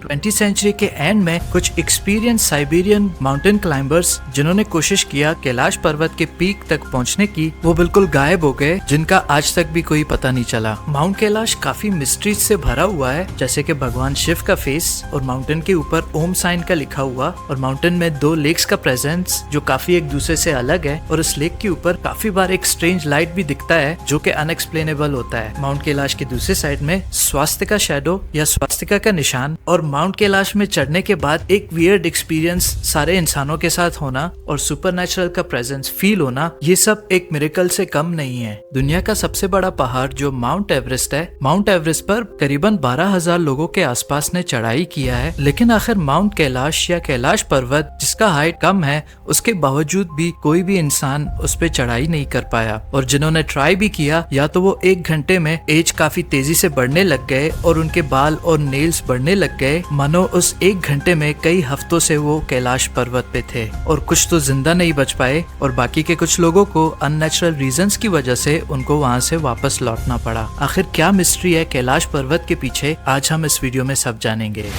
20th century के and में कुछ एक्सपीरियंस साइबेरियन माउंटेन क्लाइंबर्स जिन्होंने कोशिश किया कैलाश पर्वत के पीक तक पहुंचने की, वो बिल्कुल गायब हो गए, जिनका आज तक भी कोई पता नहीं चला। माउंट कैलाश काफी मिस्ट्रीज से भरा हुआ है, जैसे कि भगवान शिव का फेस और माउंटेन के ऊपर ओम साइन का लिखा हुआ, और माउंटेन में 2 लेक्स का प्रेजेंस जो काफी एक दूसरे से अलग है, और इस लेक के ऊपर काफी बार एक स्ट्रेंज लाइट भी दिखता है जो कि अनएक्सप्लेनेबल होता है। माउंट कैलाश के दूसरे साइड में स्वास्तिका शैडो या स्वास्तिका का निशान, और माउंट कैलाश में चढ़ने के बाद एक वियर्ड एक्सपीरियंस सारे इंसानों के साथ होना और सुपरनेचुरल का प्रेजेंस फील होना, ये सब एक मिरेकल से कम नहीं है। दुनिया का सबसे बड़ा पहाड़ जो माउंट एवरेस्ट है, माउंट एवरेस्ट पर करीबन 12,000 लोगों के आसपास ने चढ़ाई किया है, लेकिन आखिर माउंट कैलाश या कैलाश पर्वत जिसका हाइट कम है, उसके बावजूद भी कोई भी इंसान उस पे चढ़ाई नहीं कर पाया। और जिन्होंने ट्राई भी किया, या तो वो 1 घंटे में एज काफी तेजी से बढ़ने लग गए और उनके बाल और नेल्स बढ़ने लग गए, मानो उस 1 घंटे में कई हफ्तों से वो कैलाश पर्वत पे थे। और कुछ तो जिंदा नहीं बच पाए, और बाकी के कुछ लोगों को अननेचुरल रीजंस की वजह से उनको वहाँ से वापस लौटना पड़ा। आखिर क्या मिस्ट्री है कैलाश पर्वत के पीछे, आज हम इस वीडियो में सब जानेंगे।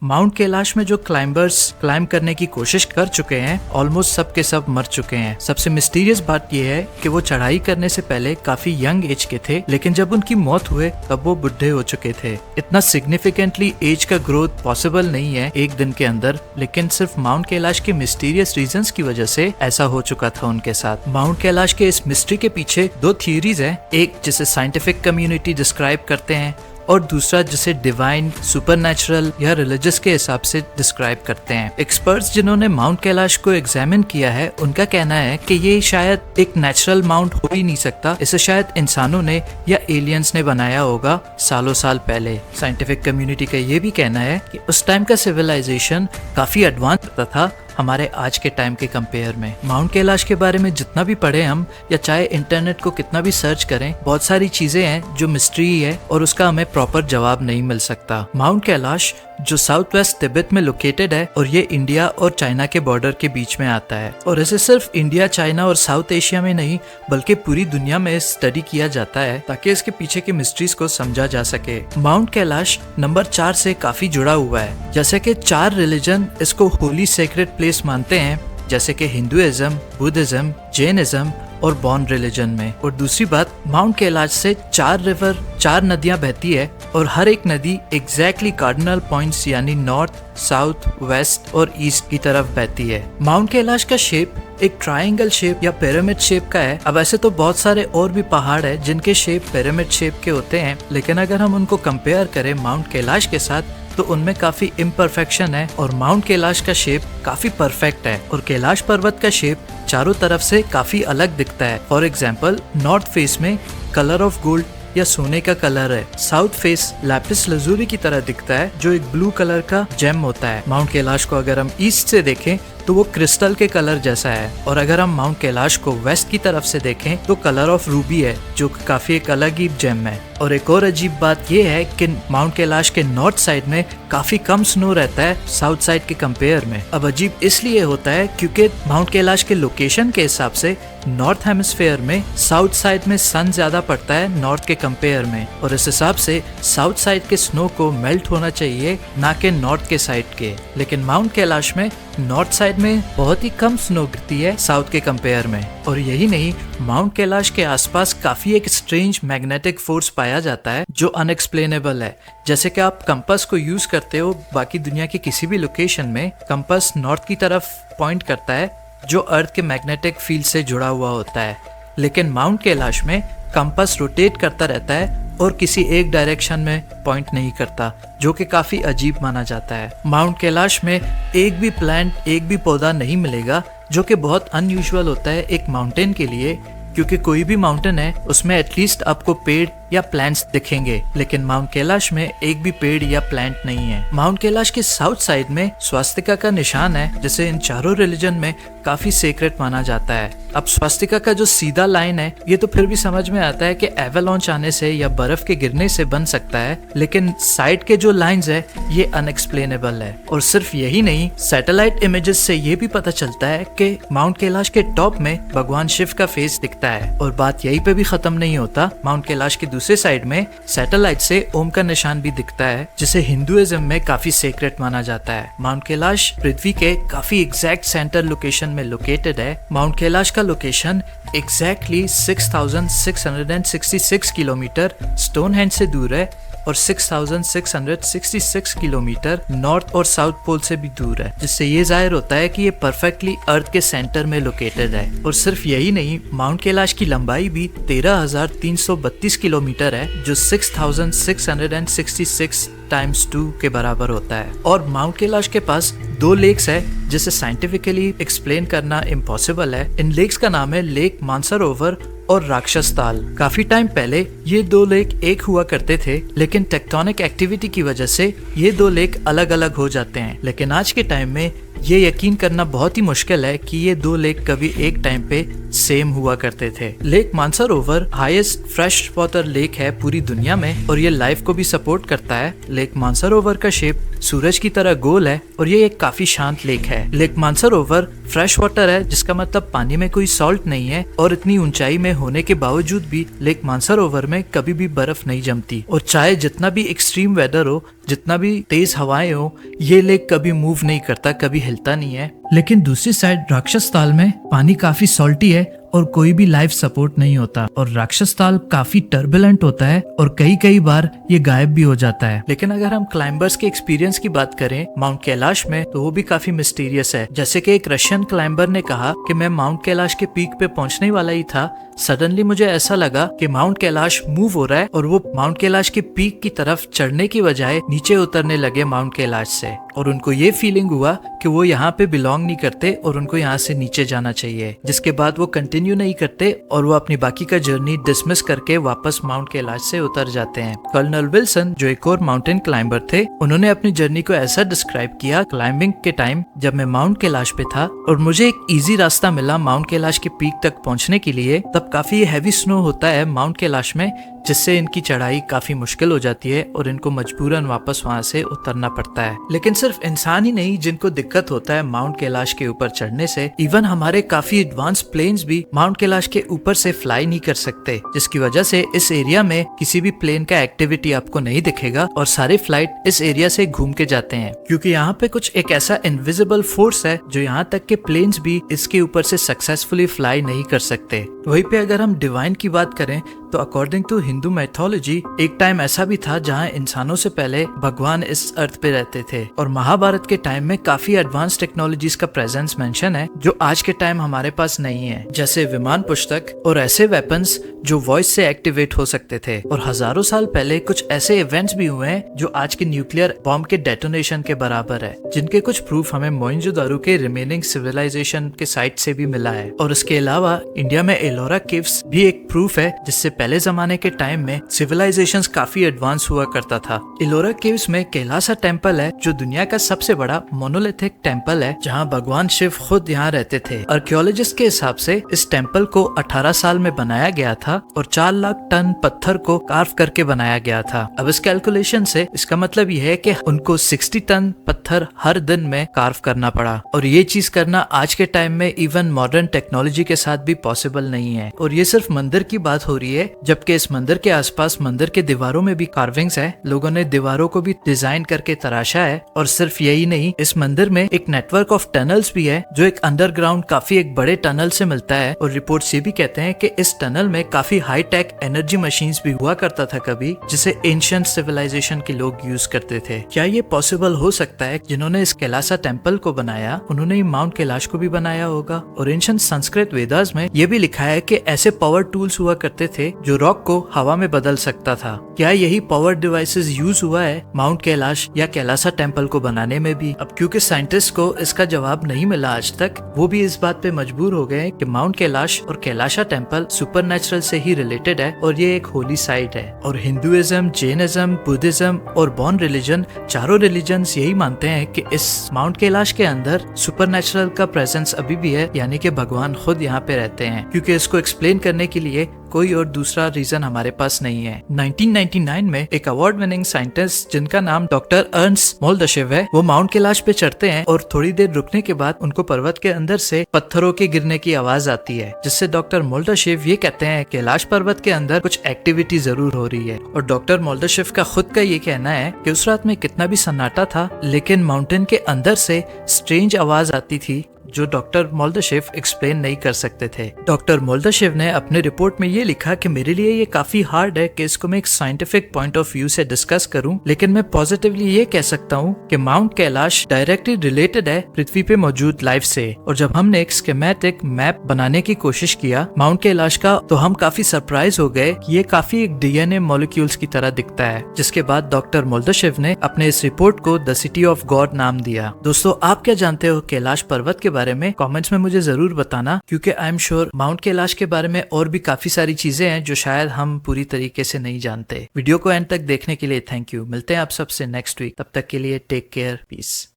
माउंट कैलाश में जो क्लाइंबर्स क्लाइंब करने की कोशिश कर चुके हैं, ऑलमोस्ट सब के सब मर चुके हैं। सबसे मिस्टीरियस बात यह है कि वो चढ़ाई करने से पहले काफी यंग एज के थे, लेकिन जब उनकी मौत हुए तब वो बुढ़े हो चुके थे। इतना सिग्निफिकेंटली एज का ग्रोथ पॉसिबल नहीं है एक दिन के अंदर, लेकिन सिर्फ माउंट कैलाश के मिस्टीरियस रीजंस की वजह से ऐसा हो चुका था उनके साथ। माउंट कैलाश के इस मिस्ट्री के पीछे 2 थियरीज हैं, एक जिसे साइंटिफिक कम्युनिटी डिस्क्राइब करते हैं और दूसरा जिसे डिवाइन, सुपरनेचुरल या रिलीजियस के हिसाब से डिस्क्राइब करते हैं। एक्सपर्ट्स जिन्होंने माउंट कैलाश को एग्जामिन किया है, उनका कहना है कि ये शायद एक नेचुरल माउंट हो ही नहीं सकता, इसे शायद इंसानों ने या एलियंस ने बनाया होगा सालों साल पहले। साइंटिफिक कम्युनिटी का ये भी कहना है कि उस टाइम का सिविलाइजेशन काफी एडवांस होता था हमारे आज के टाइम के कंपेयर में। माउंट कैलाश के बारे में जितना भी पढ़े हम, या चाहे इंटरनेट को कितना भी सर्च करें, बहुत सारी चीजें हैं जो मिस्ट्री है और उसका हमें प्रॉपर जवाब नहीं मिल सकता। माउंट कैलाश जो साउथ वेस्ट तिब्बत में लोकेटेड है, और ये इंडिया और चाइना के बॉर्डर के बीच में आता है, और इसे सिर्फ इंडिया, चाइना और साउथ एशिया में नहीं बल्कि पूरी दुनिया में स्टडी किया जाता है ताकि इसके पीछे की मिस्ट्रीज को समझा जा सके। माउंट कैलाश नंबर 4 से काफी जुड़ा हुआ है, जैसे कि 4 रिलीजन इसको होली सेक्रेड प्लेस मानते हैं, जैसे कि हिंदुइज्म, बुद्धिज्म, जैनिज्म और बॉन रिलीजन में। और दूसरी बात, माउंट कैलाश से 4 रिवर, 4 नदियां बहती है, और हर एक नदी एग्जैक्टली कार्डिनल पॉइंट्स यानी नॉर्थ, साउथ, वेस्ट और ईस्ट की तरफ बहती है। माउंट कैलाश का शेप एक ट्रायंगल शेप या पिरामिड शेप का है। अब ऐसे तो बहुत सारे और भी पहाड़ है जिनके शेप पिरामिड शेप के होते हैं, लेकिन अगर हम उनको कंपेयर करें माउंट कैलाश के साथ, तो उनमें काफी इम्परफेक्शन है, और माउंट कैलाश का शेप काफी परफेक्ट है। और कैलाश पर्वत का शेप चारों तरफ से काफी अलग दिखता है। फॉर एग्जाम्पल, नॉर्थ फेस में कलर ऑफ गोल्ड या सोने का कलर है, साउथ फेस लैपिस लजूरी की तरह दिखता है जो एक ब्लू कलर का जेम होता है। माउंट कैलाश को अगर हम ईस्ट से देखें तो वो क्रिस्टल के कलर जैसा है, और अगर हम माउंट कैलाश को वेस्ट की तरफ से देखें तो कलर ऑफ रूबी है जो काफी एक अलग ही जेम है। और एक और अजीब बात ये है कि माउंट कैलाश के नॉर्थ साइड में काफी कम स्नो रहता है साउथ साइड के कंपेयर में। अब अजीब इसलिए होता है क्योंकि माउंट कैलाश के लोकेशन के हिसाब से नॉर्थ हेमिस्फेयर में साउथ साइड में सन ज्यादा पड़ता है नॉर्थ के कंपेयर में, और इस हिसाब से साउथ साइड के स्नो को मेल्ट होना चाहिए ना कि नॉर्थ के साइड के। लेकिन माउंट कैलाश में नॉर्थ साइड में बहुत ही कम स्नो गिरती है साउथ के कंपेयर में। और यही नहीं, माउंट कैलाश के आसपास काफी एक स्ट्रेंज मैग्नेटिक फोर्स पाया जाता है जो अनएक्सप्लेनेबल है। जैसे कि आप कंपास को यूज करते हो बाकी दुनिया की किसी भी लोकेशन में, कंपास नॉर्थ की तरफ पॉइंट करता है जो अर्थ के मैग्नेटिक फील्ड से जुड़ा हुआ होता है, लेकिन माउंट कैलाश में कंपास रोटेट करता रहता है और किसी एक डायरेक्शन में पॉइंट नहीं करता, जो कि काफी अजीब माना जाता है। माउंट कैलाश में एक भी प्लांट, एक भी पौधा नहीं मिलेगा, जो कि बहुत अनयूजुअल होता है एक माउंटेन के लिए, क्योंकि कोई भी माउंटेन है उसमें एटलीस्ट आपको पेड़ या प्लांट्स दिखेंगे, लेकिन माउंट कैलाश में एक भी पेड़ या प्लांट नहीं है। माउंट कैलाश के साउथ साइड में स्वास्तिका का निशान है, जिसे इन चारों रिलीजन में काफी सेक्रेट माना जाता है। अब स्वास्तिका का जो सीधा लाइन है ये तो फिर भी समझ में आता है कि एवलांच आने से या बर्फ के गिरने से बन सकता है, लेकिन साइड के जो लाइंस है ये अनएक्सप्लेनेबल है। और सिर्फ यही नहीं, सैटेलाइट इमेजेस से ये भी पता चलता है कि माउंट कैलाश के टॉप में भगवान शिव का फेस दिखता है। और बात यहीं पे भी खत्म नहीं होता, माउंट कैलाश के दूसरे साइड में सैटेलाइट से ओम का निशान भी दिखता है, जिसे हिंदुइज्म में काफी सेक्रेट माना जाता है। माउंट कैलाश पृथ्वी के काफी एग्जैक्ट सेंटर लोकेशन में लोकेटेड है। माउंट कैलाश का लोकेशन एग्जैक्टली 6666 किलोमीटर स्टोनहेंज से दूर है और 6666 किलोमीटर नॉर्थ और साउथ पोल से भी दूर है, जिससे ये जाहिर होता है कि ये परफेक्टली अर्थ के सेंटर में लोकेटेड है। और सिर्फ यही नहीं, माउंट कैलाश की लंबाई भी 13,332 किलोमीटर है, जो 6666 टाइम्स 2 के बराबर होता है। और माउंट कैलाश के पास 2 लेक्स है, जिसे साइंटिफिकली एक्सप्लेन करना इम्पॉसिबल है। इन लेक्स का नाम है लेक मानसरोवर और राक्षस ताल। काफी टाइम पहले ये 2 लेक एक हुआ करते थे, लेकिन टेक्टोनिक एक्टिविटी की वजह से ये 2 लेक अलग अलग हो जाते हैं। लेकिन आज के टाइम में ये यकीन करना बहुत ही मुश्किल है कि ये 2 लेक कभी एक टाइम पे सेम हुआ करते थे। Lake Mansarovar highest fresh water lake है पूरी दुनिया में और ये लाइफ को भी सपोर्ट करता है। लेक मानसरोवर का शेप सूरज की तरह गोल है और ये एक काफी शांत लेक है। लेक मानसरोवर फ्रेश वाटर है, जिसका मतलब पानी में कोई सॉल्ट नहीं है, और इतनी ऊंचाई में होने के बावजूद भी लेक मानसरोवर में कभी भी बर्फ नहीं जमती। और चाहे जितना भी एक्सट्रीम वेदर हो, जितना भी तेज हवाएं हो, ये लेक कभी मूव नहीं करता, कभी हिलता नहीं है। लेकिन दूसरी साइड राक्षस ताल में पानी काफी सॉल्टी है और कोई भी लाइफ सपोर्ट नहीं होता, और राक्षस ताल काफी टर्बुलेंट होता है और कई बार ये गायब भी हो जाता है। लेकिन अगर हम क्लाइंबर्स के एक्सपीरियंस की बात करें माउंट कैलाश में, तो वो भी काफी मिस्टीरियस है। जैसे कि एक रशियन क्लाइंबर ने कहा कि मैं माउंट कैलाश के पीक पे पहुंचने वाला ही था, सडनली मुझे ऐसा लगा कि माउंट कैलाश मूव हो रहा है और वो माउंट कैलाश के पीक की तरफ चढ़ने की बजाय नीचे उतरने लगे माउंट कैलाश से। और उनको ये फीलिंग हुआ कि वो यहाँ पे बिलोंग नहीं करते और उनको यहाँ से नीचे जाना चाहिए। जिसके बाद वो कंटिन्यू नहीं करते और वो अपनी बाकी का जर्नी डिसमिस करके वापस माउंट कैलाश से उतर जाते हैं। कर्नल विल्सन, जो एक और माउंटेन क्लाइंबर थे, उन्होंने अपनी जर्नी को ऐसा डिस्क्राइब किया, क्लाइंबिंग के टाइम जब मैं माउंट कैलाश पे था और मुझे एक इजी रास्ता मिला माउंट कैलाश के पीक तक पहुंचने के लिए, तब काफी हैवी स्नो होता है माउंट कैलाश में, जिससे इनकी चढ़ाई काफी मुश्किल हो जाती है और इनको मजबूरन वापस वहां से उतरना पड़ता है। लेकिन सिर्फ इंसान ही नहीं जिनको दिक्कत होता है माउंट कैलाश के ऊपर चढ़ने से, इवन हमारे काफी एडवांस प्लेन्स भी माउंट कैलाश के ऊपर से फ्लाई नहीं कर सकते, जिसकी वजह से इस एरिया में किसी भी प्लेन का एक्टिविटी आपको नहीं दिखेगा और सारे फ्लाइट इस एरिया से घूम के जाते हैं, क्योंकि यहाँ पे कुछ एक ऐसा इनविजिबल फोर्स है जो यहाँ तक के प्लेन्स भी इसके ऊपर से सक्सेसफुली फ्लाई नहीं कर सकते। वहीं पे अगर हम डिवाइन की बात करें तो अकॉर्डिंग टू हिंदू मैथोलॉजी एक टाइम ऐसा भी था जहां इंसानों से पहले भगवान इस अर्थ पे रहते थे, और महाभारत के टाइम में काफी एडवांस टेक्नोलॉजीज का प्रेजेंस मेंशन है जो आज के टाइम हमारे पास नहीं है, जैसे विमान पुस्तक और ऐसे वेपन्स जो वॉइस से एक्टिवेट हो सकते थे। और हजारों साल पहले कुछ ऐसे इवेंट्स भी हुए हैं जो आज के न्यूक्लियर बॉम्ब के डेटोनेशन के बराबर है, जिनके कुछ प्रूफ हमें मोइंजोदारो के रिमेनिंग सिविलाइजेशन के साइट से भी मिला है। और इसके अलावा इंडिया में एलोरा केव्स भी एक प्रूफ है, जिससे पहले जमाने के टाइम में सिविलाइजेशंस काफी एडवांस हुआ करता था। एलोरा केव्स में कैलासा टेम्पल है, जो दुनिया का सबसे बड़ा मोनोलिथिक टेम्पल है, जहां भगवान शिव खुद यहाँ रहते थे। आर्कियोलॉजिस्ट के हिसाब से इस टेम्पल को 18 साल में बनाया गया था और 4 लाख टन पत्थर को कार्व करके बनाया गया था। अब इस कैलकुलेशन से इसका मतलब ये है कि उनको 60 टन पत्थर हर दिन में कार्व करना पड़ा, और ये चीज करना आज के टाइम में इवन मॉडर्न टेक्नोलॉजी के साथ भी पॉसिबल नहीं है। और ये सिर्फ मंदिर की बात हो रही है, जबकि इस मंदिर के आसपास मंदिर के दीवारों में भी कार्विंग्स है। लोगों ने दीवारों को भी डिजाइन करके तराशा है। और सिर्फ यही नहीं, इस मंदिर में एक नेटवर्क ऑफ टनल्स भी है, जो एक अंडरग्राउंड काफी एक बड़े टनल से मिलता है। और रिपोर्ट्स ये भी कहते हैं कि इस टनल में काफी हाई टेक एनर्जी मशीन्स भी हुआ करता था कभी, जिसे एंशिएंट सिविलाइजेशन के लोग यूज करते थे। क्या ये पॉसिबल हो सकता है जिन्होंने इस कैलासा टेम्पल को बनाया, उन्होंने ही माउंट कैलाश को भी बनाया होगा? और एंशिएंट संस्कृत वेदास में ये भी लिखा है कि ऐसे पावर टूल्स हुआ करते थे जो रॉक को हवा में बदल सकता था। क्या यही पावर डिवाइसेस यूज हुआ है माउंट कैलाश या कैलासा टेम्पल को बनाने में भी? अब क्योंकि साइंटिस्ट को इसका जवाब नहीं मिला आज तक, वो भी इस बात पे मजबूर हो गए कि माउंट कैलाश और कैलाशा टेम्पल सुपरनैचुरल से ही रिलेटेड है और ये एक होली साइट है। और हिंदुइज्म, जैनिज्म, बुद्धिज्म और बॉन रिलीजन, चारों रिलीजन्स यही मानते हैं कि इस माउंट कैलाश के अंदर सुपरनेचुरल का प्रेजेंस अभी भी है, यानी कि भगवान खुद यहाँ पे रहते हैं, क्योंकि इसको एक्सप्लेन करने के लिए कोई और दूसरा रीजन हमारे पास नहीं है। 1999 में एक अवार्ड विनिंग साइंटिस्ट जिनका नाम डॉक्टर अर्न्स्ट मोल्डशेव है, वो माउंट कैलाश पे चढ़ते हैं और थोड़ी देर रुकने के बाद उनको पर्वत के अंदर से पत्थरों के गिरने की आवाज आती है, जिससे डॉक्टर मोल्डशेव ये कहते हैं कैलाश पर्वत के अंदर कुछ एक्टिविटी जरूर हो रही है। और डॉक्टर मोल्डशेव का खुद का ये कहना है कि उस रात में कितना भी सन्नाटा था, लेकिन माउंटेन के अंदर से स्ट्रेंज आवाज आती थी जो डॉक्टर मोल्डशेव एक्सप्लेन नहीं कर सकते थे। डॉक्टर मोल्डशेव ने अपने रिपोर्ट में ये लिखा कि मेरे लिए ये काफी हार्ड है कि इसको मैं एक साइंटिफिक पॉइंट ऑफ व्यू से डिस्कस करूं, लेकिन मैं पॉजिटिवली ये कह सकता हूं कि माउंट कैलाश डायरेक्टली रिलेटेड है पृथ्वी पे मौजूद लाइफ से। और जब हमने एक स्कीमेटिक मैप बनाने की कोशिश किया माउंट कैलाश का, तो हम काफी सरप्राइज हो गए कि ये काफी एक डीएनए मॉलिक्यूल्स की तरह दिखता है। जिसके बाद डॉक्टर मोल्डशेव ने अपने इस रिपोर्ट को द सिटी ऑफ गॉड नाम दिया। दोस्तों, आप क्या जानते हो कैलाश पर्वत के बारे में? कमेंट्स में मुझे जरूर बताना, क्योंकि I am sure mount Kailash के बारे में और भी काफी सारी चीजें हैं जो शायद हम पूरी तरीके से नहीं जानते। वीडियो को एंड तक देखने के लिए थैंक यू। मिलते हैं आप सबसे नेक्स्ट वीक, तब तक के लिए टेक केयर, पीस।